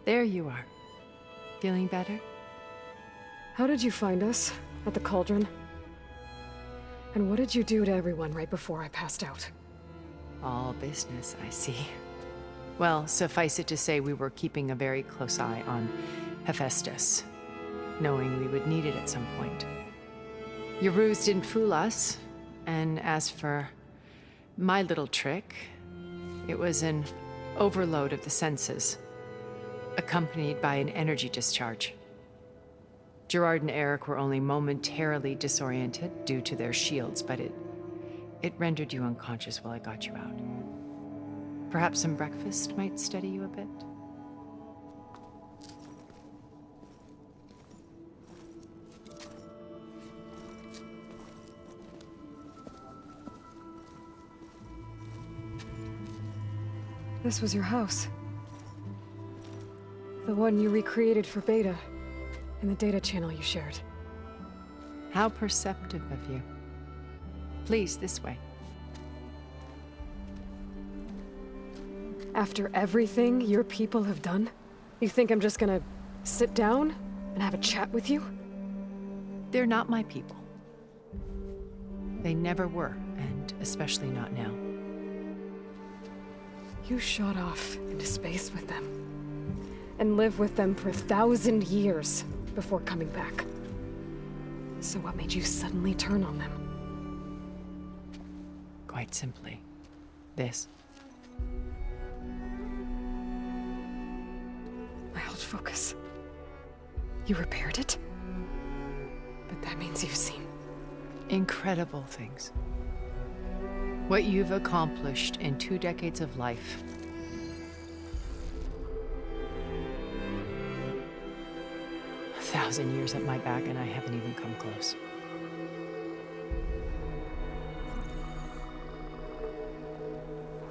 There you are. Feeling better? How did you find us? At the Cauldron? And what did you do to everyone right before I passed out? All business, I see. Well, suffice it to say we were keeping a very close eye on Hephaestus, knowing we would need it at some point. Your ruse didn't fool us, and as for my little trick, it was an overload of the senses, accompanied by an energy discharge. Gerard and Eric were only momentarily disoriented due to their shields, but it rendered you unconscious while I got you out. Perhaps some breakfast might steady you a bit? This was your house. The one you recreated for Beta, in the data channel you shared. How perceptive of you. Please, this way. After everything your people have done, you think I'm just gonna sit down and have a chat with you? They're not my people. They never were, and especially not now. You shot off into space with them, and lived with them for 1,000 years before coming back. So what made you suddenly turn on them? Quite simply, this. My old focus. You repaired it? But that means you've seen Incredible things. What you've accomplished in 2 decades of life. A 1,000 years at my back and I haven't even come close.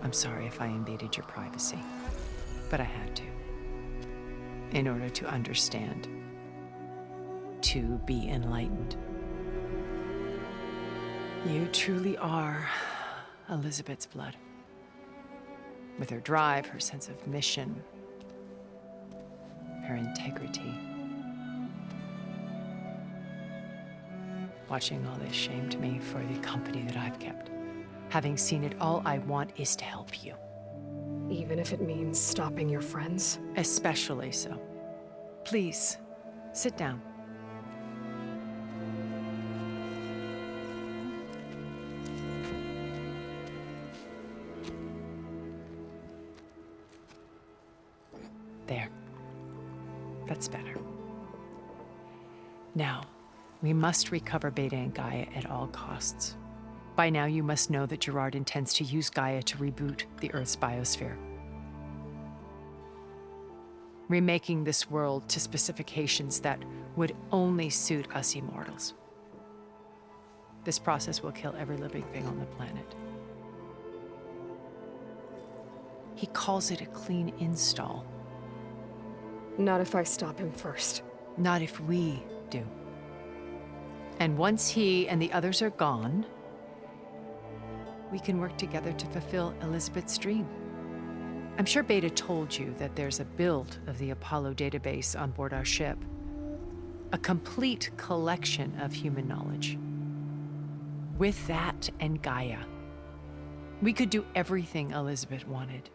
I'm sorry if I invaded your privacy, but I had to. In order to understand. To be enlightened. You truly are Elizabeth's blood. With her drive, her sense of mission, her integrity. Watching all this shamed me for the company that I've kept. Having seen it, all I want is to help you. even if it means stopping your friends? Especially so. Please, sit down. There. That's better. Now, we must recover Beta and Gaia at all costs. By now, you must know that Gerard intends to use Gaia to reboot the Earth's biosphere. Remaking this world to specifications that would only suit us immortals. This process will kill every living thing on the planet. He calls it a clean install. Not if I stop him first. Not if we do. And once he and the others are gone, we can work together to fulfill Elizabeth's dream. I'm sure Beta told you that there's a build of the Apollo database on board our ship. A complete collection of human knowledge. With that and Gaia, we could do everything Elizabeth wanted.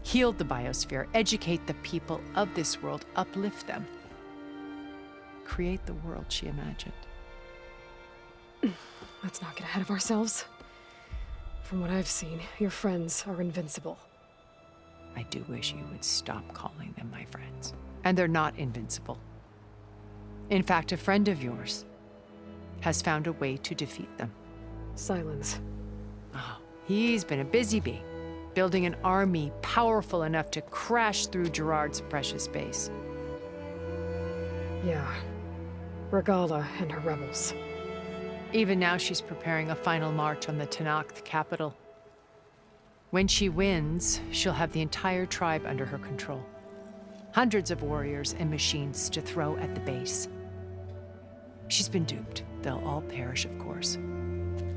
Heal the biosphere, educate the people of this world, uplift them. Create the world she imagined. Let's not get ahead of ourselves. From what I've seen, your friends are invincible. I do wish you would stop calling them my friends. And they're not invincible. In fact, a friend of yours has found a way to defeat them. Silence. Oh, he's been a busy bee, building an army powerful enough to crash through Gerard's precious base. Yeah. Regala and her rebels. Even now, she's preparing a final march on the Tenakth capital. When she wins, she'll have the entire tribe under her control. Hundreds of warriors and machines to throw at the base. She's been duped. They'll all perish, of course.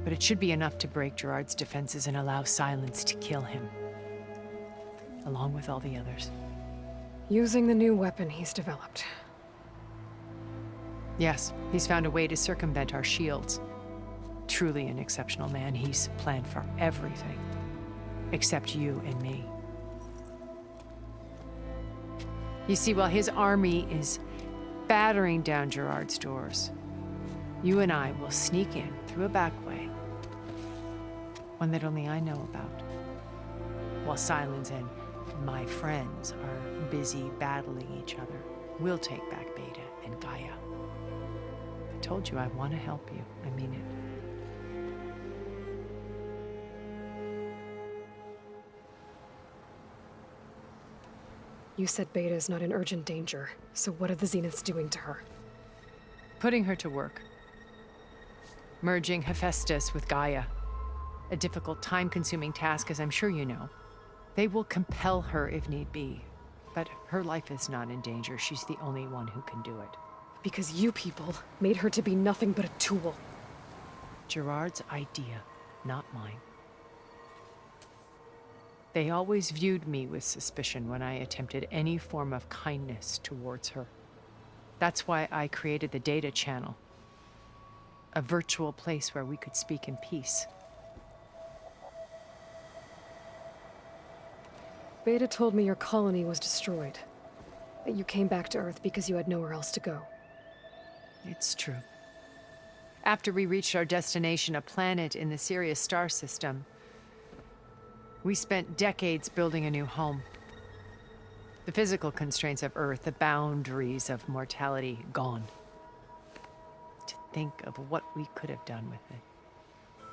But it should be enough to break Gerard's defenses and allow Silence to kill him. Along with all the others. Using the new weapon he's developed. Yes, he's found a way to circumvent our shields. Truly an exceptional man. He's planned for everything. Except you and me. You see, while his army is battering down Gerard's doors, you and I will sneak in through a back way. One that only I know about. While Sylens and my friends are busy battling each other, we'll take back Beta and Gaia. I told you I want to help you. I mean it. You said Beta is not in urgent danger, so what are the Zeniths doing to her? Putting her to work. Merging Hephaestus with Gaia. A difficult, time-consuming task, as I'm sure you know. They will compel her if need be. But her life is not in danger. She's the only one who can do it. Because you people made her to be nothing but a tool. Gerard's idea, not mine. They always viewed me with suspicion when I attempted any form of kindness towards her. That's why I created the data channel. A virtual place where we could speak in peace. Beta told me your colony was destroyed. That you came back to Earth because you had nowhere else to go. It's true. After we reached our destination, a planet in the Sirius star system, we spent decades building a new home. The physical constraints of Earth, the boundaries of mortality, gone. To think of what we could have done with it.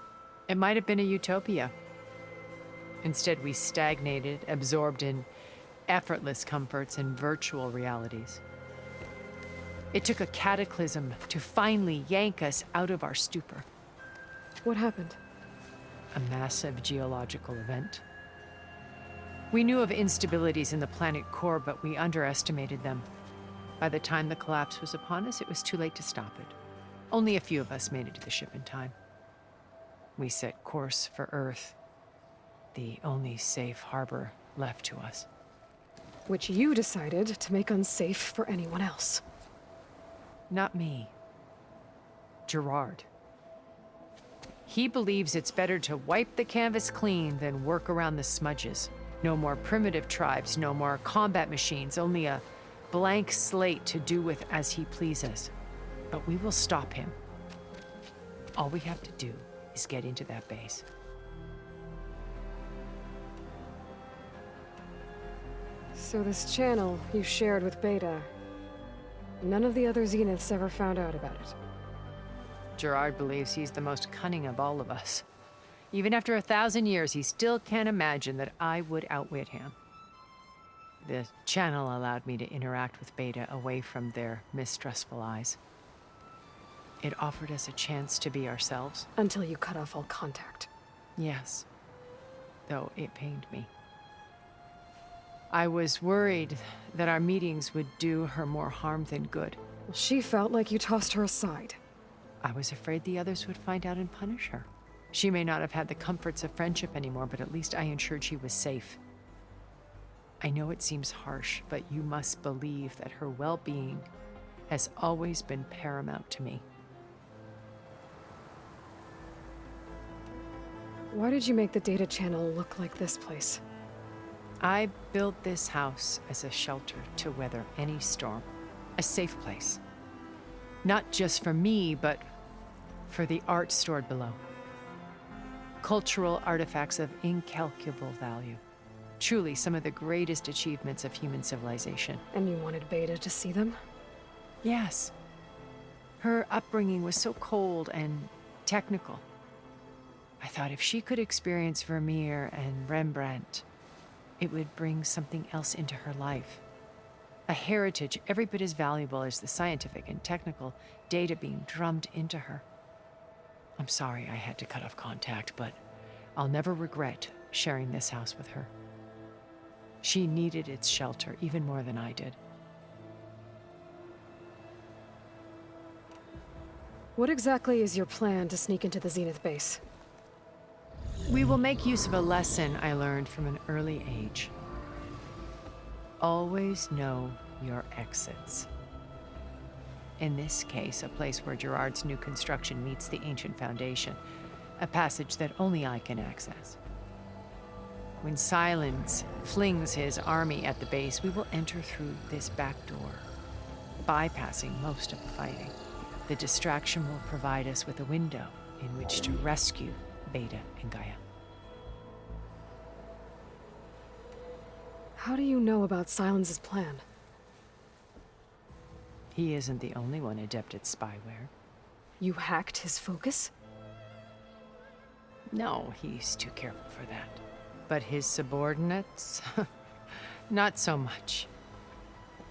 It might have been a utopia. Instead, we stagnated, absorbed in effortless comforts and virtual realities. It took a cataclysm to finally yank us out of our stupor. What happened? A massive geological event. We knew of instabilities in the planet core, but we underestimated them. By the time the collapse was upon us, it was too late to stop it. Only a few of us made it to the ship in time. We set course for Earth, the only safe harbor left to us. Which you decided to make unsafe for anyone else. Not me. Gerard. He believes it's better to wipe the canvas clean than work around the smudges. No more primitive tribes, no more combat machines, only a blank slate to do with as he pleases. But we will stop him. All we have to do is get into that base. So this channel you shared with Beta, none of the other Zeniths ever found out about it. Gerard believes he's the most cunning of all of us. Even after 1,000 years, he still can't imagine that I would outwit him. The channel allowed me to interact with Beta away from their mistrustful eyes. It offered us a chance to be ourselves. Until you cut off all contact. Yes, though it pained me. I was worried that our meetings would do her more harm than good. Well, she felt like you tossed her aside. I was afraid the others would find out and punish her. She may not have had the comforts of friendship anymore, but at least I ensured she was safe. I know it seems harsh, but you must believe that her well-being has always been paramount to me. Why did you make the data channel look like this place? I built this house as a shelter to weather any storm. A safe place. Not just for me, but for the art stored below. Cultural artifacts of incalculable value. Truly some of the greatest achievements of human civilization. And you wanted Beta to see them? Yes. Her upbringing was so cold and technical. I thought if she could experience Vermeer and Rembrandt, it would bring something else into her life. A heritage every bit as valuable as the scientific and technical data being drummed into her. I'm sorry I had to cut off contact, but I'll never regret sharing this house with her. She needed its shelter even more than I did. What exactly is your plan to sneak into the Zenith base? We will make use of a lesson I learned from an early age. Always know your exits. In this case, a place where Gerard's new construction meets the ancient foundation, a passage that only I can access. When Silence flings his army at the base, we will enter through this back door, bypassing most of the fighting. The distraction will provide us with a window in which to rescue Beta and Gaia. How do you know about Silence's plan? He isn't the only one adept at spyware. You hacked his focus? No, he's too careful for that. But his subordinates? Not so much.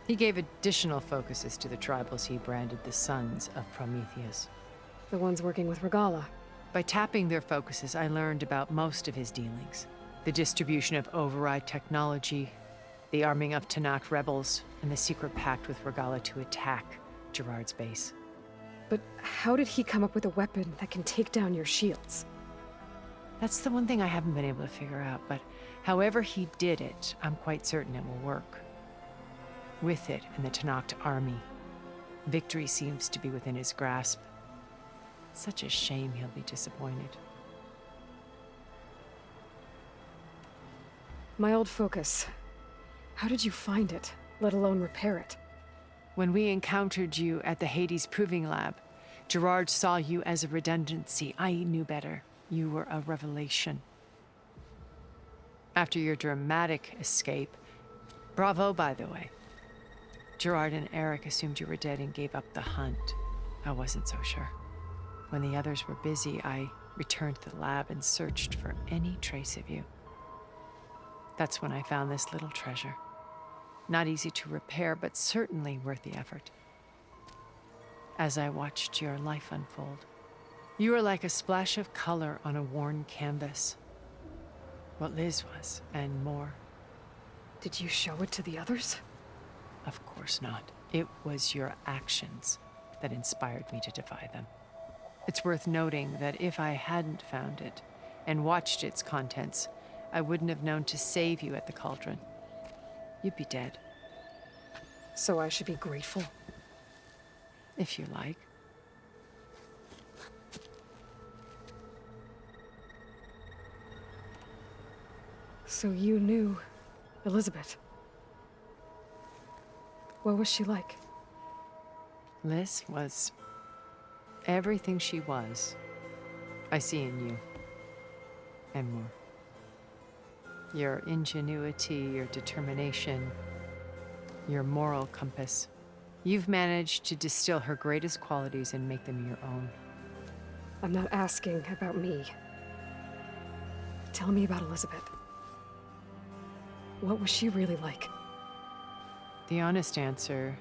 He gave additional focuses to the tribals he branded the Sons of Prometheus. The ones working with Regalla. By tapping their focuses, I learned about most of his dealings. The distribution of override technology, the arming of Tanakh rebels, and the secret pact with Regalla to attack Gerard's base. But how did he come up with a weapon that can take down your shields? That's the one thing I haven't been able to figure out, but however he did it, I'm quite certain it will work. With it and the Tanakh army, victory seems to be within his grasp. Such a shame he'll be disappointed. My old focus. How did you find it, let alone repair it? When we encountered you at the Hades Proving Lab, Gerard saw you as a redundancy. I knew better. You were a revelation. After your dramatic escape, bravo, by the way. Gerard and Eric assumed you were dead and gave up the hunt. I wasn't so sure. When the others were busy, I returned to the lab and searched for any trace of you. That's when I found this little treasure. Not easy to repair, but certainly worth the effort. As I watched your life unfold, you were like a splash of color on a worn canvas. What Liz was, and more. Did you show it to the others? Of course not. It was your actions that inspired me to defy them. It's worth noting that if I hadn't found it and watched its contents, I wouldn't have known to save you at the cauldron. You'd be dead. So I should be grateful? If you like. So you knew Elizabeth. What was she like? Liz was everything she was. I see in you. And more. Your ingenuity, your determination, your moral compass. You've managed to distill her greatest qualities and make them your own. I'm not asking about me. Tell me about Elizabeth. What was she really like? The honest answer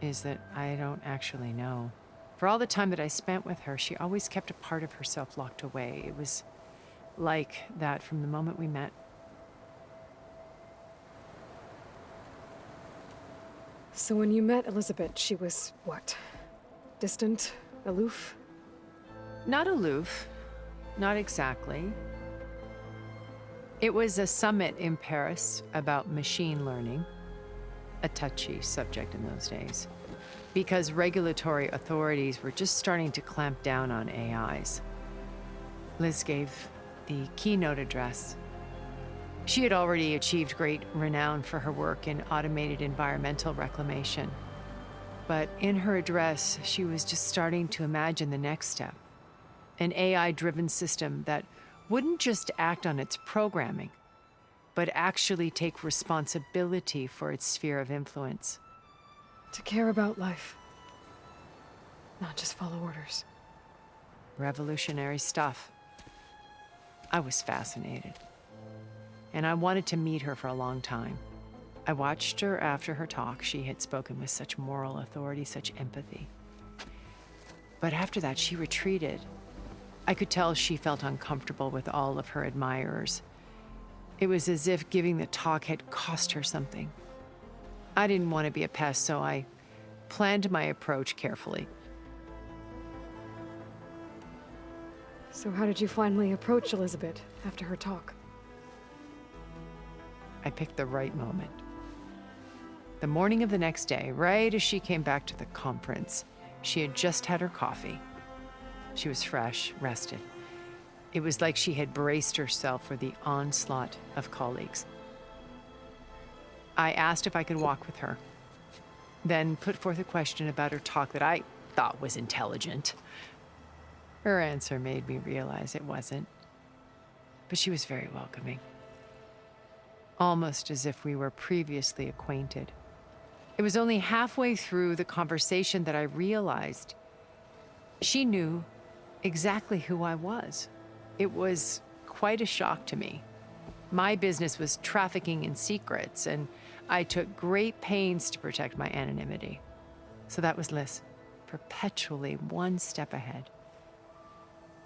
is that I don't actually know. For all the time that I spent with her, she always kept a part of herself locked away. It was like that from the moment we met. So when you met Elizabeth, she was what? Distant? Aloof? Not aloof. Not exactly. It was a summit in Paris about machine learning, a touchy subject in those days, because regulatory authorities were just starting to clamp down on AIs. Liz gave the keynote address. She had already achieved great renown for her work in automated environmental reclamation. But in her address, she was just starting to imagine the next step, an AI-driven system that wouldn't just act on its programming, but actually take responsibility for its sphere of influence. To care about life. Not just follow orders. Revolutionary stuff. I was fascinated. And I wanted to meet her for a long time. I watched her after her talk. She had spoken with such moral authority, such empathy. But after that, she retreated. I could tell she felt uncomfortable with all of her admirers. It was as if giving the talk had cost her something. I didn't want to be a pest, so I planned my approach carefully. So how did you finally approach Elizabeth after her talk? I picked the right moment. The morning of the next day, right as she came back to the conference, she had just had her coffee. She was fresh, rested. It was like she had braced herself for the onslaught of colleagues. I asked if I could walk with her, then put forth a question about her talk that I thought was intelligent. Her answer made me realize it wasn't, but she was very welcoming, almost as if we were previously acquainted. It was only halfway through the conversation that I realized she knew exactly who I was. It was quite a shock to me. My business was trafficking in secrets, and I took great pains to protect my anonymity. So that was Liz, perpetually one step ahead.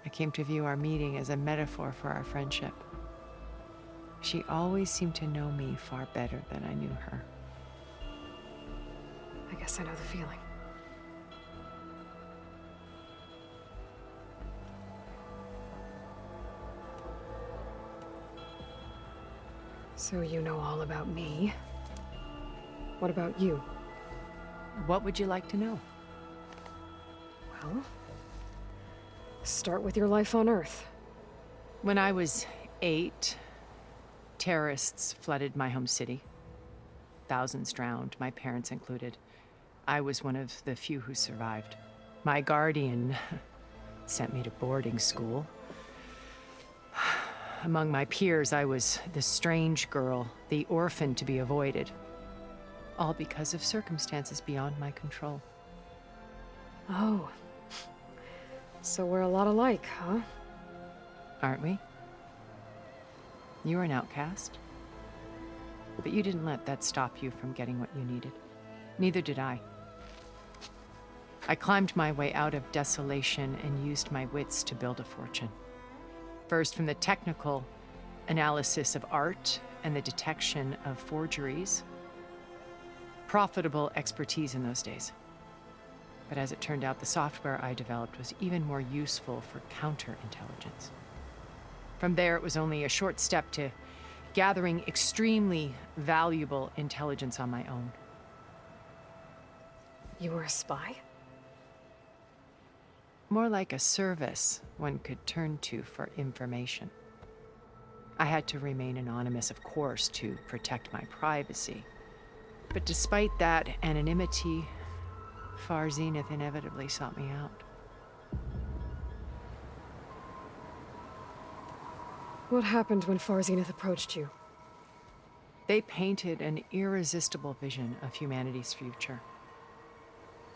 I came to view our meeting as a metaphor for our friendship. She always seemed to know me far better than I knew her. I guess I know the feeling. So you know all about me. What about you? What would you like to know? Well, start with your life on Earth. When I was 8, terrorists flooded my home city. Thousands drowned, my parents included. I was one of the few who survived. My guardian sent me to boarding school. Among my peers, I was the strange girl, the orphan to be avoided. All because of circumstances beyond my control. Oh. So we're a lot alike, huh? Aren't we? You were an outcast. But you didn't let that stop you from getting what you needed. Neither did I. I climbed my way out of desolation and used my wits to build a fortune. First, from the technical analysis of art and the detection of forgeries. Profitable expertise in those days. But as it turned out, the software I developed was even more useful for counterintelligence. From there, it was only a short step to gathering extremely valuable intelligence on my own. You were a spy? More like a service one could turn to for information. I had to remain anonymous, of course, to protect my privacy. But despite that anonymity, Far Zenith inevitably sought me out. What happened when Far Zenith approached you? They painted an irresistible vision of humanity's future.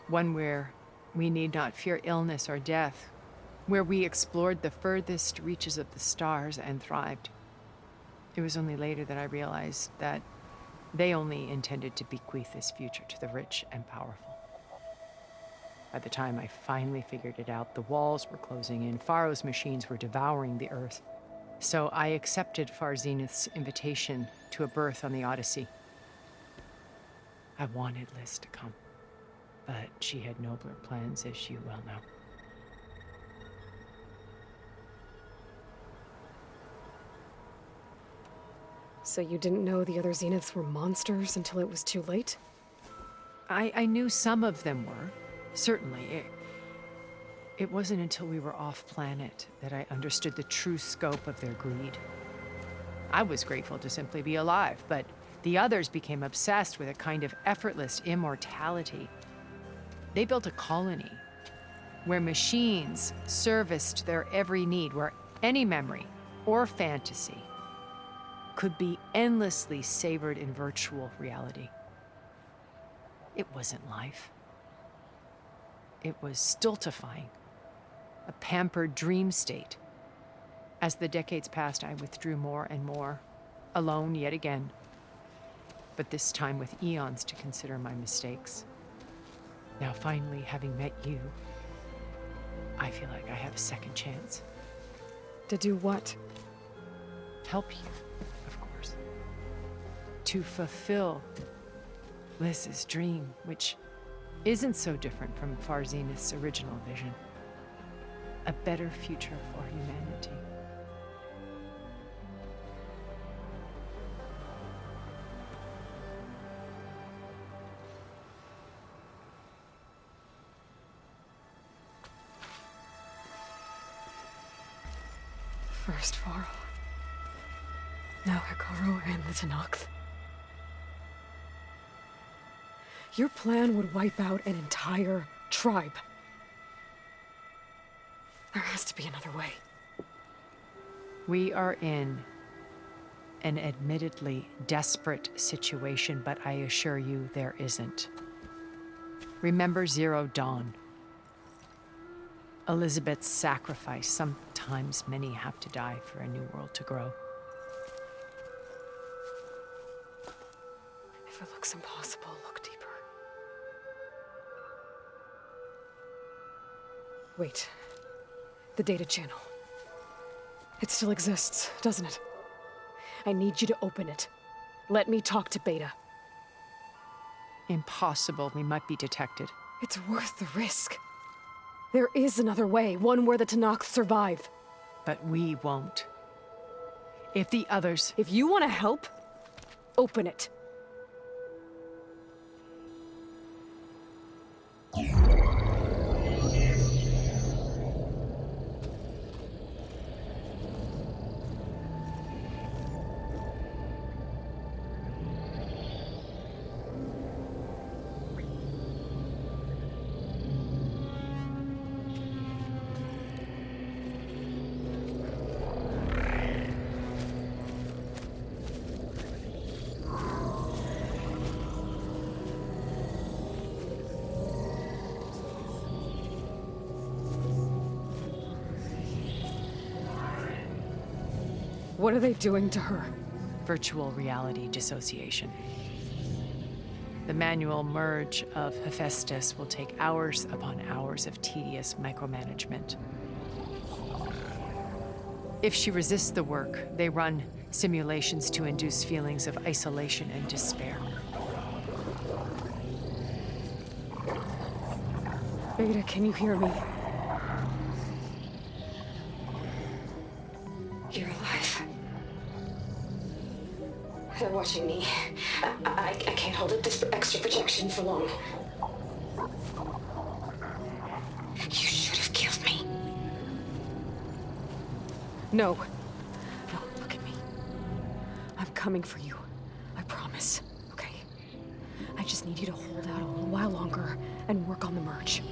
One where we need not fear illness or death, where we explored the furthest reaches of the stars and thrived. It was only later that I realized that they only intended to bequeath this future to the rich and powerful. By the time I finally figured it out, the walls were closing in, Pharaoh's machines were devouring the earth. So I accepted Far Zenith's invitation to a berth on the Odyssey. I wanted Liz to come, but she had nobler plans, as you well know. So you didn't know the other Zeniths were monsters until it was too late? I knew some of them were, certainly. It wasn't until we were off-planet that I understood the true scope of their greed. I was grateful to simply be alive, but the others became obsessed with a kind of effortless immortality. They built a colony where machines serviced their every need, where any memory or fantasy could be endlessly savored in virtual reality. It wasn't life. It was stultifying, a pampered dream state. As the decades passed, I withdrew more and more, alone yet again, but this time with eons to consider my mistakes. Now finally, having met you, I feel like I have a second chance. To do what? Help you, of course. To fulfill Liz's dream, which isn't so different from Far Zenith's original vision. A better future for humanity. First Varl. Now Hekarro and the Tenakth. Your plan would wipe out an entire tribe. There has to be another way. We are in an admittedly desperate situation, but I assure you there isn't. Remember Zero Dawn. Elizabeth's sacrifice. Sometimes many have to die for a new world to grow. If it looks impossible, look deeper. Wait. The data channel. It still exists, doesn't it? I need you to open it. Let me talk to Beta. Impossible. We might be detected. It's worth the risk. There is another way, one where the Tenakth survive. But we won't. If the others... If you want to help, open it. What are they doing to her? Virtual reality dissociation. The manual merge of Hephaestus will take hours upon hours of tedious micromanagement. If she resists the work, they run simulations to induce feelings of isolation and despair. Beta, can you hear me? You're alive. They're watching me. I can't hold up this extra protection for long. You should have killed me. No. No, look at me. I'm coming for you. I promise, okay? I just need you to hold out a little while longer and work on the merge.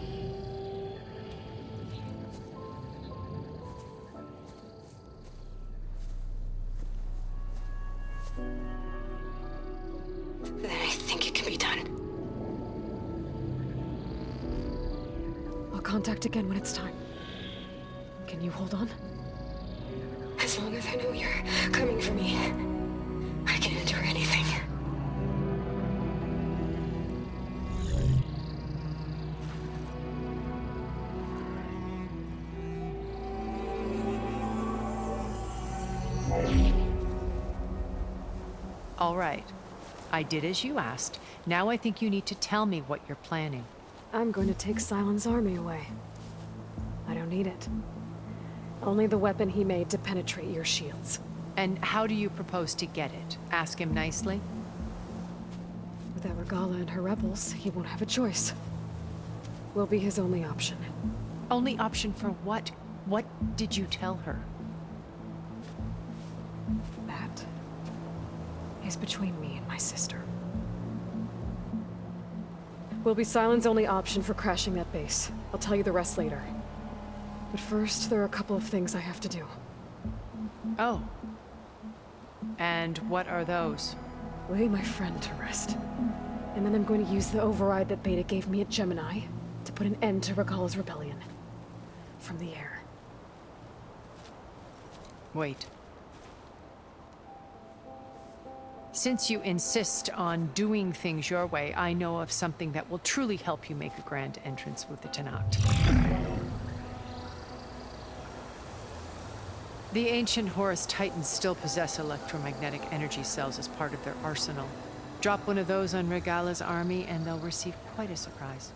Then I think it can be done. I'll contact again when it's time. Can you hold on? As long as I know you're coming for me, I can endure anything. All right. I did as you asked. Now I think you need to tell me what you're planning. I'm going to take Sylens' army away. I don't need it. Only the weapon he made to penetrate your shields. And how do you propose to get it? Ask him nicely? Without Regala and her rebels, he won't have a choice. We'll be his only option. Only option for what? What did you tell her? That is between me and my sister. Will be Sylens' only option for crashing that base. I'll tell you the rest later. But first, there are a couple of things I have to do. Oh. And what are those? Lay my friend to rest. And then I'm going to use the override that Beta gave me at Gemini to put an end to Regala's rebellion. From the air. Wait. Since you insist on doing things your way, I know of something that will truly help you make a grand entrance with the Tenakth. The ancient Horus Titans still possess electromagnetic energy cells as part of their arsenal. Drop one of those on Regala's army and they'll receive quite a surprise.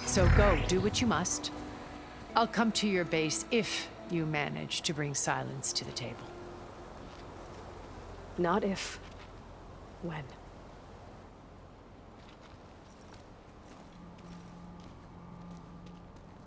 So go, do what you must. I'll come to your base if you manage to bring Sylens to the table. Not if. When.